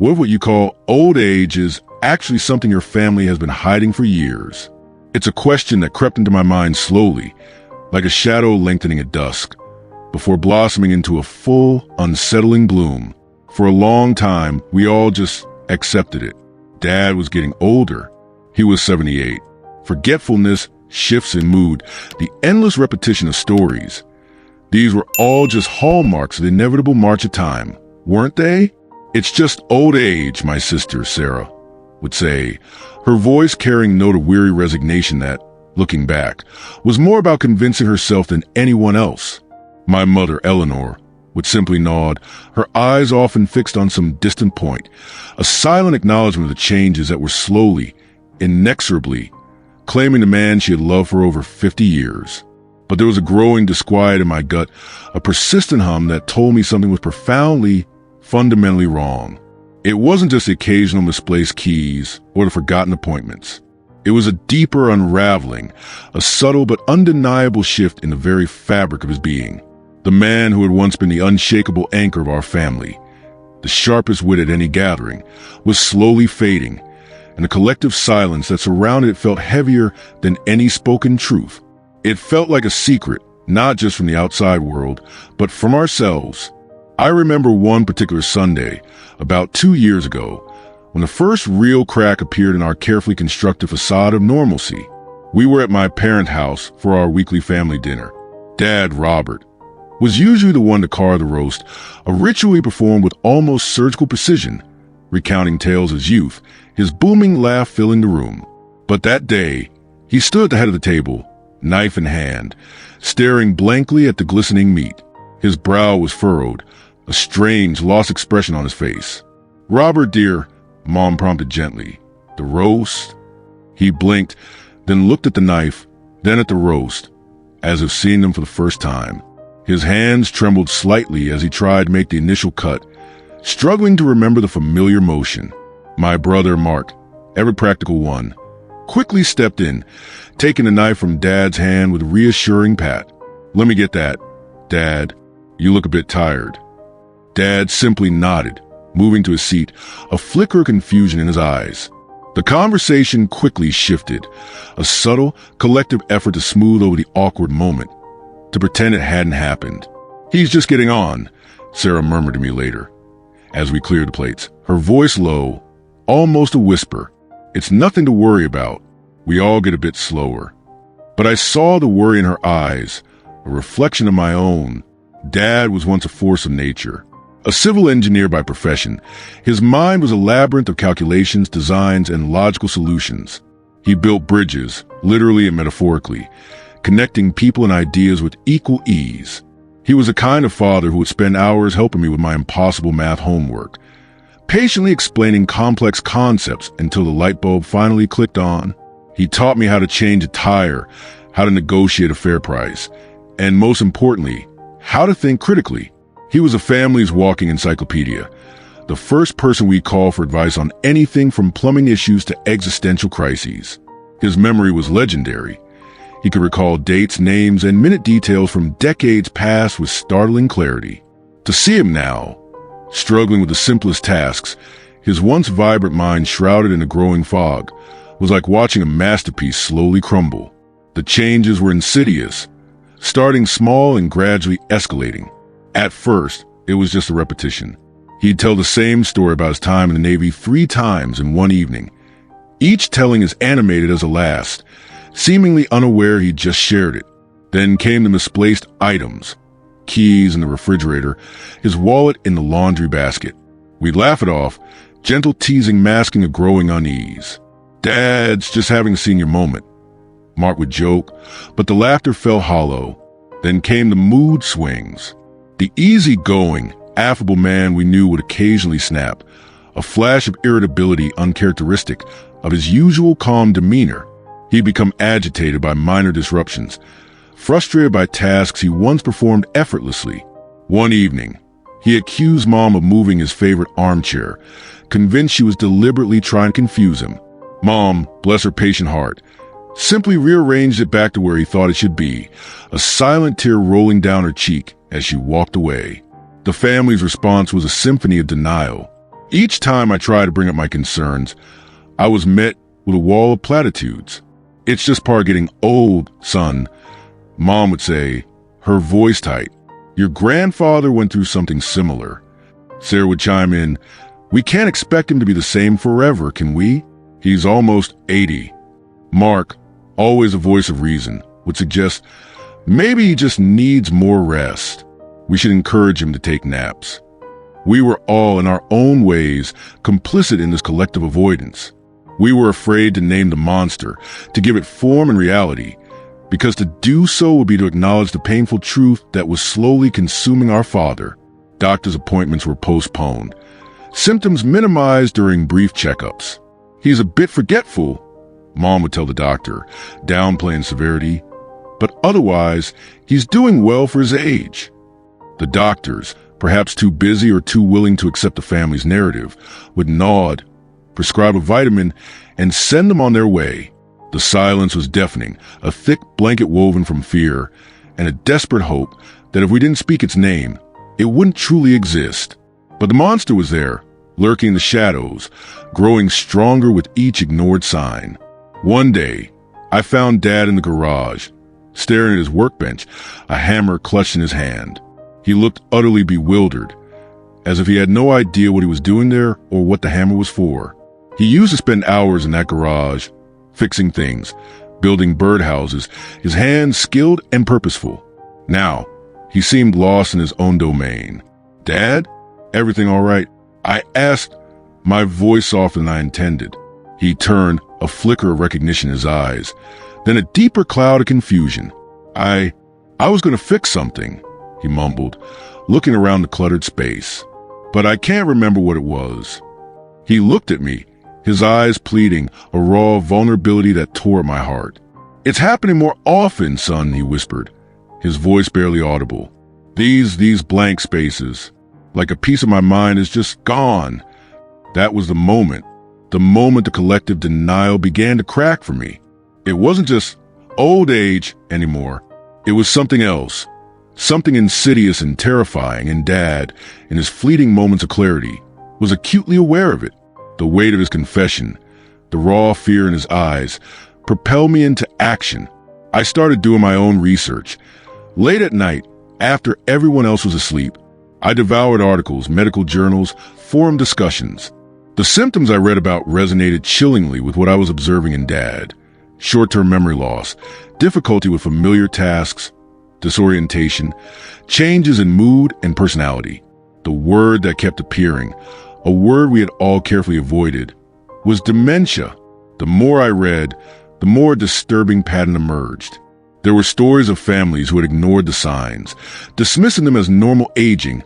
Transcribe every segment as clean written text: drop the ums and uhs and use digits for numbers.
What if what you call old age is actually something your family has been hiding for years? It's a question that crept into my mind slowly, like a shadow lengthening at dusk, before blossoming into a full, unsettling bloom. For a long time, we all just accepted it. Dad was getting older. He was 78. Forgetfulness, shifts in mood, the endless repetition of stories. These were all just hallmarks of the inevitable march of time, weren't they? It's just old age, my sister, Sarah, would say, her voice carrying a note of weary resignation that, looking back, was more about convincing herself than anyone else. My mother, Eleanor, would simply nod, her eyes often fixed on some distant point, a silent acknowledgement of the changes that were slowly, inexorably, claiming the man she had loved for over 50 years. But there was a growing disquiet in my gut, a persistent hum that told me something was profoundly, fundamentally wrong. It wasn't just the occasional misplaced keys or the forgotten appointments. It was a deeper unraveling, a subtle but undeniable shift in the very fabric of his being. The man who had once been the unshakable anchor of our family, the sharpest wit at any gathering, was slowly fading, and the collective silence that surrounded it felt heavier than any spoken truth. It felt like a secret, not just from the outside world, but from ourselves. I remember one particular Sunday, about 2 years ago, when the first real crack appeared in our carefully constructed facade of normalcy. We were at my parents' house for our weekly family dinner. Dad, Robert, was usually the one to carve the roast, a ritual he performed with almost surgical precision, recounting tales of his youth, his booming laugh filling the room. But that day, he stood at the head of the table, knife in hand, staring blankly at the glistening meat. His brow was furrowed, a strange, lost expression on his face. "Robert, dear," Mom prompted gently. "The roast?" He blinked, then looked at the knife, then at the roast, as if seeing them for the first time. His hands trembled slightly as he tried to make the initial cut, struggling to remember the familiar motion. My brother, Mark, ever practical one, quickly stepped in, taking the knife from Dad's hand with a reassuring pat. "Let me get that, Dad. You look a bit tired." Dad simply nodded, moving to his seat, a flicker of confusion in his eyes. The conversation quickly shifted, a subtle, collective effort to smooth over the awkward moment, to pretend it hadn't happened. "He's just getting on," Sarah murmured to me later, as we cleared the plates, her voice low, almost a whisper. "It's nothing to worry about. We all get a bit slower." But I saw the worry in her eyes, a reflection of my own. Dad was once a force of nature. A civil engineer by profession, his mind was a labyrinth of calculations, designs, and logical solutions. He built bridges, literally and metaphorically, connecting people and ideas with equal ease. He was the kind of father who would spend hours helping me with my impossible math homework, patiently explaining complex concepts until the light bulb finally clicked on. He taught me how to change a tire, how to negotiate a fair price, and most importantly, how to think critically. He was a family's walking encyclopedia, the first person we called for advice on anything from plumbing issues to existential crises. His memory was legendary. He could recall dates, names, and minute details from decades past with startling clarity. To see him now, struggling with the simplest tasks, his once vibrant mind shrouded in a growing fog, was like watching a masterpiece slowly crumble. The changes were insidious, starting small and gradually escalating. At first, it was just a repetition. He'd tell the same story about his time in the Navy 3 times in one evening, each telling as animated as the last, seemingly unaware he'd just shared it. Then came the misplaced items, keys in the refrigerator, his wallet in the laundry basket. We'd laugh it off, gentle teasing masking a growing unease. "Dad's just having a senior moment," Mark would joke, but the laughter fell hollow. Then came the mood swings. The easy-going, affable man we knew would occasionally snap, a flash of irritability uncharacteristic of his usual calm demeanor. He'd become agitated by minor disruptions, frustrated by tasks he once performed effortlessly. One evening, he accused Mom of moving his favorite armchair, convinced she was deliberately trying to confuse him. Mom, bless her patient heart, simply rearranged it back to where he thought it should be, a silent tear rolling down her cheek as she walked away. The family's response was a symphony of denial. Each time I tried to bring up my concerns, I was met with a wall of platitudes. "It's just part of getting old, son," Mom would say, her voice tight. "Your grandfather went through something similar." Sarah would chime in, "We can't expect him to be the same forever, can we? He's almost 80. Mark, always a voice of reason, would suggest maybe he just needs more rest. We should encourage him to take naps. We were all, in our own ways, complicit in this collective avoidance. We were afraid to name the monster, to give it form and reality, because to do so would be to acknowledge the painful truth that was slowly consuming our father. Doctor's appointments were postponed. Symptoms minimized during brief checkups. "He's a bit forgetful," Mom would tell the doctor, downplaying severity. "But otherwise, he's doing well for his age." The doctors, perhaps too busy or too willing to accept the family's narrative, would nod, prescribe a vitamin, and send them on their way. The silence was deafening, a thick blanket woven from fear, and a desperate hope that if we didn't speak its name, it wouldn't truly exist. But the monster was there, lurking in the shadows, growing stronger with each ignored sign. One day, I found Dad in the garage, staring at his workbench, a hammer clutched in his hand. He looked utterly bewildered, as if he had no idea what he was doing there or what the hammer was for. He used to spend hours in that garage, fixing things, building birdhouses, his hands skilled and purposeful. Now, he seemed lost in his own domain. "Dad? Everything all right?" I asked, my voice softer than I intended. He turned, a flicker of recognition in his eyes, then a deeper cloud of confusion. I was going to fix something," he mumbled, looking around the cluttered space. "But I can't remember what it was." He looked at me, his eyes pleading, a raw vulnerability that tore at my heart. "It's happening more often, son," he whispered, his voice barely audible. These blank spaces, like a piece of my mind is just gone." That was the moment the collective denial began to crack for me. It wasn't just old age anymore. It was something else, something insidious and terrifying, and Dad, in his fleeting moments of clarity, was acutely aware of it. The weight of his confession, the raw fear in his eyes, propelled me into action. I started doing my own research. Late at night, after everyone else was asleep, I devoured articles, medical journals, forum discussions. The symptoms I read about resonated chillingly with what I was observing in Dad. Short-term memory loss, difficulty with familiar tasks, disorientation, changes in mood and personality. The word that kept appearing, a word we had all carefully avoided, was dementia. The more I read, the more a disturbing pattern emerged. There were stories of families who had ignored the signs, dismissing them as normal aging,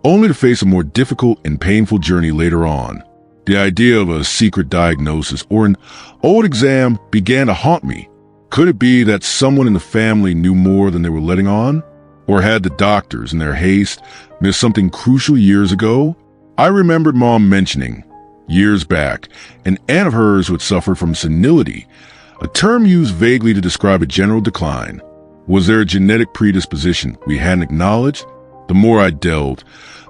only to face a more difficult and painful journey later on. The idea of a secret diagnosis or an old exam began to haunt me. Could it be that someone in the family knew more than they were letting on? Or had the doctors, in their haste, missed something crucial years ago? I remembered Mom mentioning, years back, an aunt of hers who had suffered from senility, a term used vaguely to describe a general decline. Was there a genetic predisposition we hadn't acknowledged? The more I delved,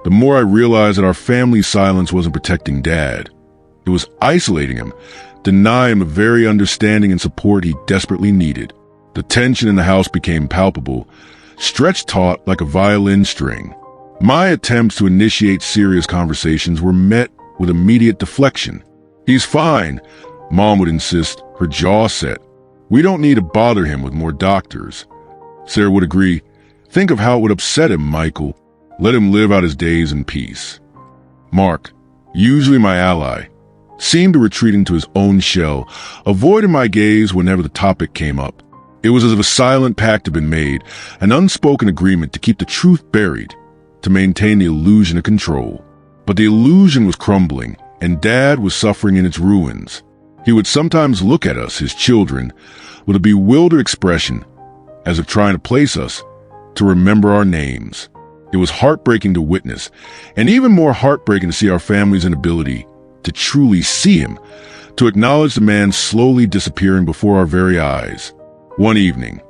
the more I realized that our family's silence wasn't protecting Dad. It was isolating him, denying him the very understanding and support he desperately needed. The tension in the house became palpable, stretched taut like a violin string. My attempts to initiate serious conversations were met with immediate deflection. "He's fine," Mom would insist, her jaw set. "We don't need to bother him with more doctors." Sarah would agree. "Think of how it would upset him, Michael. Let him live out his days in peace." Mark, usually my ally, seemed to retreat into his own shell, avoiding my gaze whenever the topic came up. It was as if a silent pact had been made, an unspoken agreement to keep the truth buried, to maintain the illusion of control. But the illusion was crumbling, and Dad was suffering in its ruins. He would sometimes look at us, his children, with a bewildered expression, as if trying to place us, to remember our names. It was heartbreaking to witness, and even more heartbreaking to see our family's inability to truly see him, to acknowledge the man slowly disappearing before our very eyes. One evening,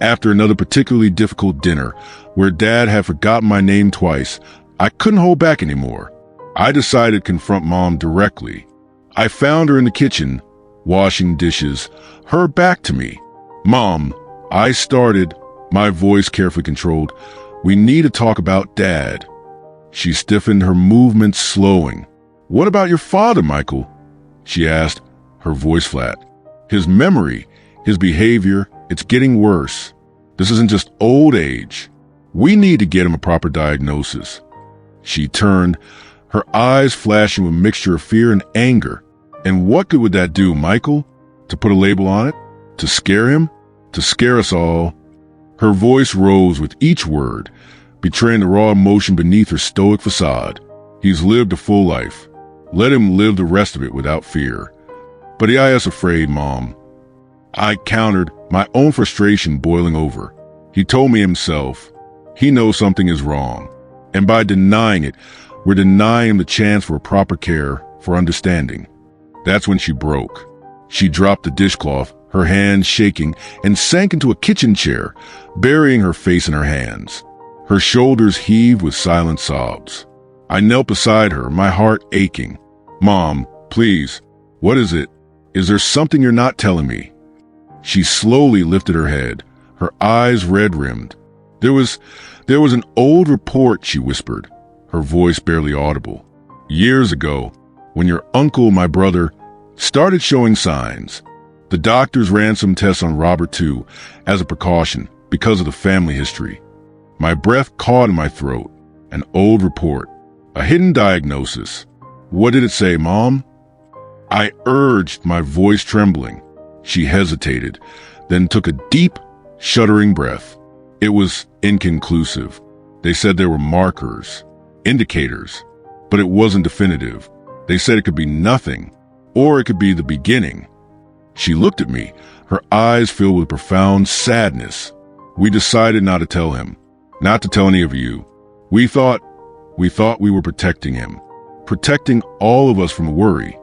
after another particularly difficult dinner, where Dad had forgotten my name twice, I couldn't hold back anymore. I decided to confront Mom directly. I found her in the kitchen, washing dishes, her back to me. "Mom," I started, my voice carefully controlled, "we need to talk about Dad." She stiffened, her movements slowing. "What about your father, Michael?" she asked, her voice flat. "His memory, his behavior, it's getting worse. This isn't just old age. We need to get him a proper diagnosis." She turned, her eyes flashing with a mixture of fear and anger. "And what good would that do, Michael? To put a label on it? To scare him? To scare us all?" Her voice rose with each word, betraying the raw emotion beneath her stoic facade. "He's lived a full life. Let him live the rest of it without fear." "But he is afraid, Mom." I countered, my own frustration boiling over. "He told me himself. He knows something is wrong. And by denying it, we're denying him the chance for proper care, for understanding." That's when she broke. She dropped the dishcloth, her hands shaking, and sank into a kitchen chair, burying her face in her hands. Her shoulders heaved with silent sobs. I knelt beside her, my heart aching. "Mom, please, what is it? Is there something you're not telling me?" She slowly lifted her head, her eyes red-rimmed. There was an old report," she whispered, her voice barely audible. "Years ago, when your uncle, my brother, started showing signs. The doctors ran some tests on Robert too, as a precaution, because of the family history." My breath caught in my throat. An old report. A hidden diagnosis. "What did it say, Mom?" I urged, my voice trembling. She hesitated, then took a deep, shuddering breath. It was inconclusive. They said there were markers, indicators, but it wasn't definitive. They said it could be nothing, or it could be the beginning. She looked at me, her eyes filled with profound sadness. "We decided not to tell him, not to tell any of you. We thought we were protecting him, protecting all of us from worry."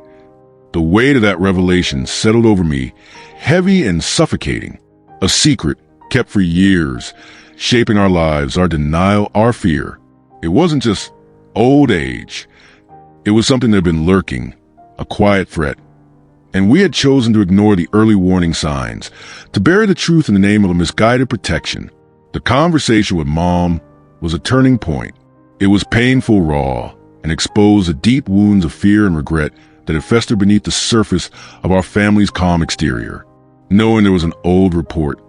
The weight of that revelation settled over me, heavy and suffocating. A secret kept for years, shaping our lives, our denial, our fear. It wasn't just old age. It was something that had been lurking, a quiet threat. And we had chosen to ignore the early warning signs, to bury the truth in the name of a misguided protection. The conversation with Mom was a turning point. It was painful, raw, and exposed the deep wounds of fear and regret that had festered beneath the surface of our family's calm exterior. Knowing there was an old report,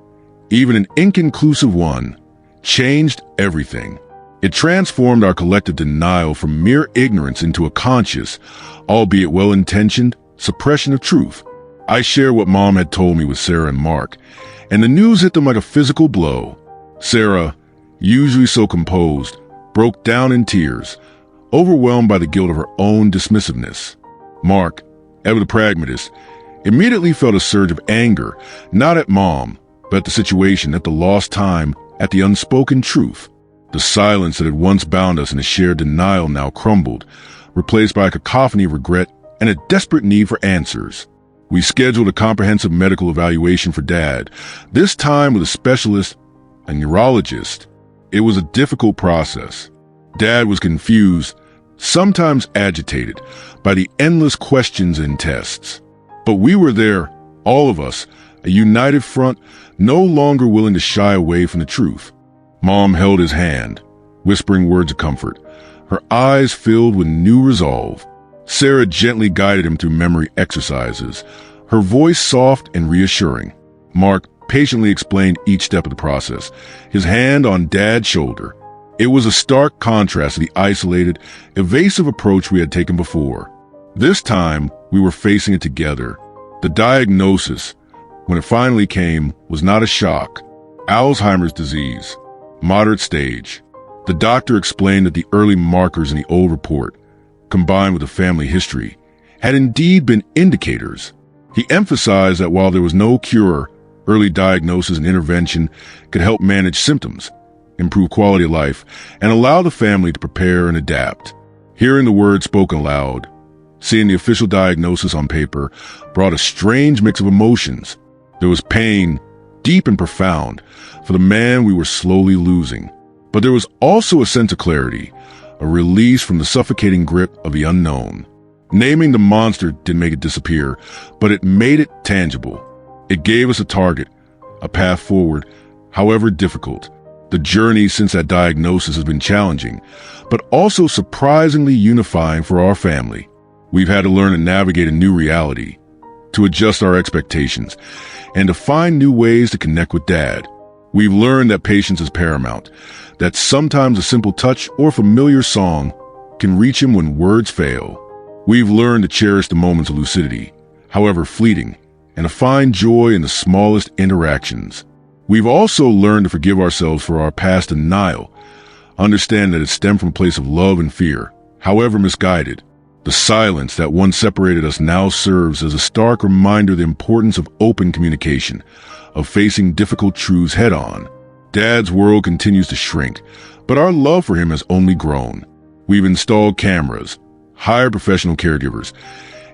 even an inconclusive one, changed everything. It transformed our collective denial from mere ignorance into a conscious, albeit well-intentioned, suppression of truth. I shared what Mom had told me with Sarah and Mark, and the news hit them like a physical blow. Sarah, usually so composed, broke down in tears, overwhelmed by the guilt of her own dismissiveness. Mark, ever the pragmatist, immediately felt a surge of anger, not at Mom, but at the situation, at the lost time, at the unspoken truth. The silence that had once bound us in a shared denial now crumbled, replaced by a cacophony of regret and a desperate need for answers. We scheduled a comprehensive medical evaluation for Dad, this time with a specialist, a neurologist. It was a difficult process. Dad was confused, sometimes agitated, by the endless questions and tests. But we were there, all of us, a united front, no longer willing to shy away from the truth. Mom held his hand, whispering words of comfort, her eyes filled with new resolve. Sarah gently guided him through memory exercises, her voice soft and reassuring. Mark patiently explained each step of the process, his hand on Dad's shoulder. It was a stark contrast to the isolated, evasive approach we had taken before. This time, we were facing it together. The diagnosis, when it finally came, was not a shock. Alzheimer's disease, moderate stage. The doctor explained that the early markers in the old report, combined with the family history, had indeed been indicators. He emphasized that while there was no cure, early diagnosis and intervention could help manage symptoms, improve quality of life, and allow the family to prepare and adapt. Hearing the words spoken aloud, seeing the official diagnosis on paper, brought a strange mix of emotions. There was pain, deep and profound, for the man we were slowly losing. But there was also a sense of clarity, a release from the suffocating grip of the unknown. Naming the monster didn't make it disappear, but it made it tangible. It gave us a target, a path forward, however difficult. The journey since that diagnosis has been challenging, but also surprisingly unifying for our family. We've had to learn to navigate a new reality, to adjust our expectations, and to find new ways to connect with Dad. We've learned that patience is paramount, that sometimes a simple touch or familiar song can reach him when words fail. We've learned to cherish the moments of lucidity, however fleeting, and to find joy in the smallest interactions. We've also learned to forgive ourselves for our past denial, understand that it stemmed from a place of love and fear, however misguided. The silence that once separated us now serves as a stark reminder of the importance of open communication, of facing difficult truths head-on. Dad's world continues to shrink, but our love for him has only grown. We've installed cameras, hired professional caregivers,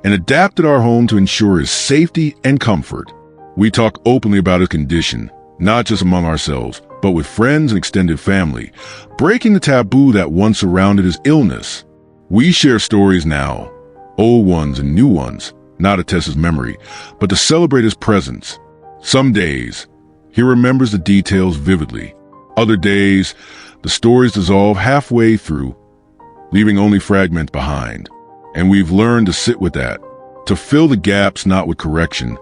and adapted our home to ensure his safety and comfort. We talk openly about his condition, not just among ourselves, but with friends and extended family, breaking the taboo that once surrounded his illness. We share stories now, old ones and new ones, not to test his memory, but to celebrate his presence. Some days, he remembers the details vividly. Other days, the stories dissolve halfway through, leaving only fragments behind. And we've learned to sit with that, to fill the gaps not with correction,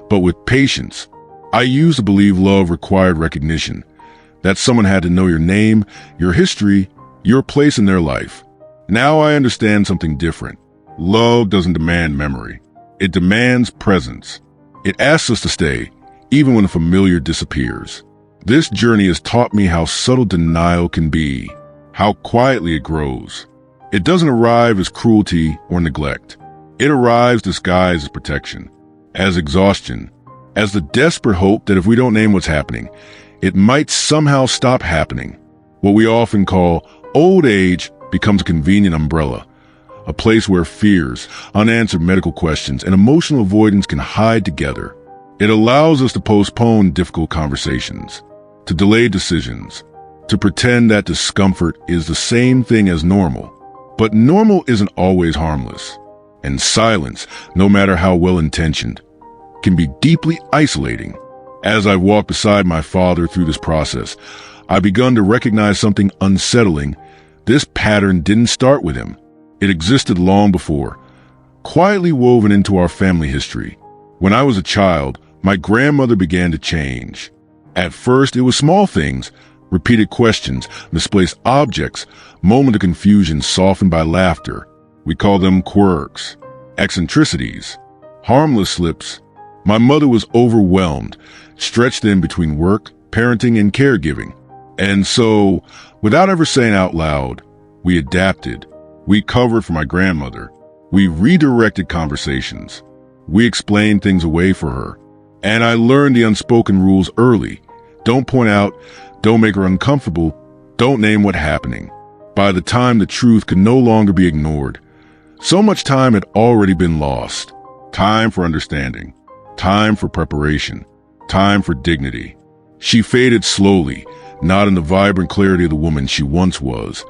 but with patience. I used to believe love required recognition, that someone had to know your name, your history, your place in their life. Now I understand something different. Love doesn't demand memory. It demands presence. It asks us to stay, even when the familiar disappears. This journey has taught me how subtle denial can be, how quietly it grows. It doesn't arrive as cruelty or neglect. It arrives disguised as protection, as exhaustion, as the desperate hope that if we don't name what's happening, it might somehow stop happening. What we often call old age becomes a convenient umbrella, a place where fears, unanswered medical questions, and emotional avoidance can hide together. It allows us to postpone difficult conversations, to delay decisions, to pretend that discomfort is the same thing as normal. But normal isn't always harmless, and silence, no matter how well-intentioned, can be deeply isolating. As I've walked beside my father through this process, I've begun to recognize something unsettling. This pattern didn't start with him. It existed long before, quietly woven into our family history. When I was a child, my grandmother began to change. At first, it was small things, repeated questions, misplaced objects, moments of confusion softened by laughter. We call them quirks, eccentricities, harmless slips. My mother was overwhelmed, stretched in between work, parenting, and caregiving. And so, without ever saying out loud, we adapted. We covered for my grandmother. We redirected conversations. We explained things away for her. And I learned the unspoken rules early. Don't point out, don't make her uncomfortable, don't name what's happening. By the time the truth could no longer be ignored, so much time had already been lost. Time for understanding. Time for preparation. Time for dignity. She faded slowly, not in the vibrant clarity of the woman she once was,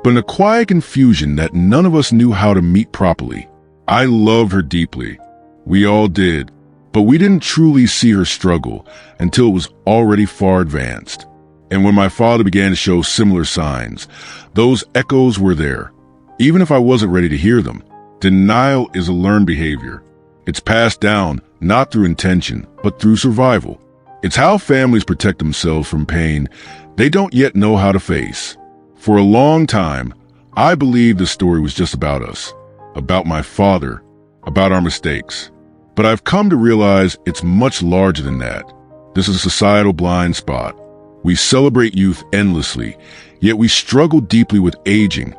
but in a quiet confusion that none of us knew how to meet properly. I loved her deeply. We all did, but we didn't truly see her struggle until it was already far advanced. And when my father began to show similar signs, those echoes were there, even if I wasn't ready to hear them. Denial is a learned behavior. It's passed down, not through intention, but through survival. It's how families protect themselves from pain they don't yet know how to face. For a long time, I believed this story was just about us, about my father, about our mistakes. But I've come to realize it's much larger than that. This is a societal blind spot. We celebrate youth endlessly, yet we struggle deeply with aging,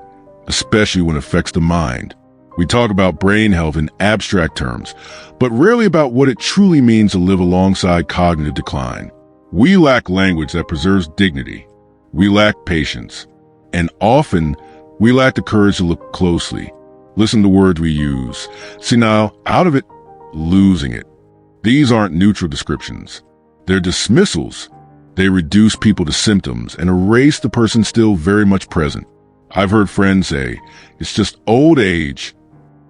especially when it affects the mind. We talk about brain health in abstract terms, but rarely about what it truly means to live alongside cognitive decline. We lack language that preserves dignity. We lack patience. And often, we lack the courage to look closely. Listen to words we use. See now, out of it, losing it. These aren't neutral descriptions. They're dismissals. They reduce people to symptoms and erase the person still very much present. I've heard friends say, "It's just old age."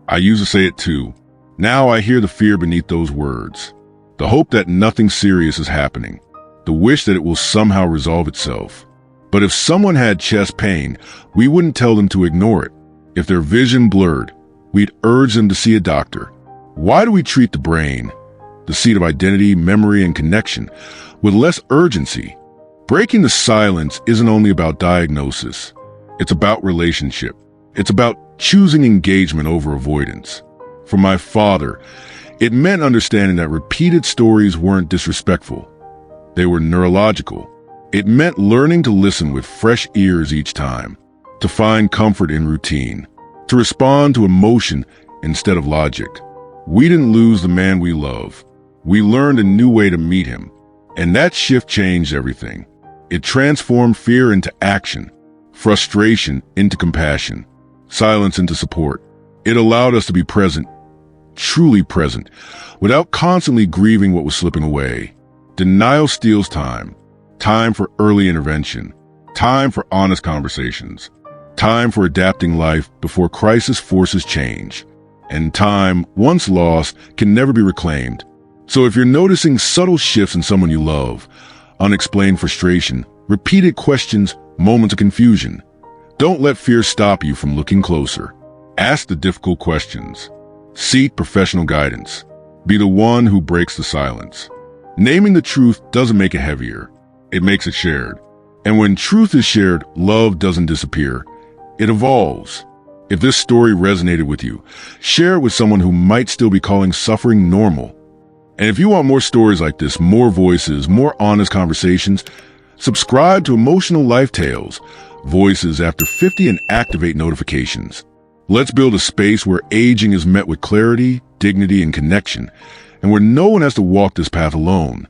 I used to say it too. Now I hear the fear beneath those words. The hope that nothing serious is happening. The wish that it will somehow resolve itself. But if someone had chest pain, we wouldn't tell them to ignore it. If their vision blurred, we'd urge them to see a doctor. Why do we treat the brain, the seat of identity, memory, and connection, with less urgency? Breaking the silence isn't only about diagnosis. It's about relationship. It's about choosing engagement over avoidance. For my father, it meant understanding that repeated stories weren't disrespectful. They were neurological. It meant learning to listen with fresh ears each time, to find comfort in routine, to respond to emotion instead of logic. We didn't lose the man we love. We learned a new way to meet him, and that shift changed everything. It transformed fear into action, frustration into compassion, silence into support. It allowed us to be present, truly present, without constantly grieving what was slipping away. Denial steals time. Time for early intervention. Time for honest conversations. Time for adapting life before crisis forces change. And time, once lost, can never be reclaimed. So if you're noticing subtle shifts in someone you love, unexplained frustration, repeated questions, moments of confusion, don't let fear stop you from looking closer. Ask the difficult questions. Seek professional guidance. Be the one who breaks the silence. Naming the truth doesn't make it heavier. It makes it shared. And when truth is shared, love doesn't disappear. It evolves. If this story resonated with you, share it with someone who might still be calling suffering normal. And if you want more stories like this, more voices, more honest conversations, subscribe to Emotional Life Tales, Voices After 50, and activate notifications. Let's build a space where aging is met with clarity, dignity, and connection, and where no one has to walk this path alone.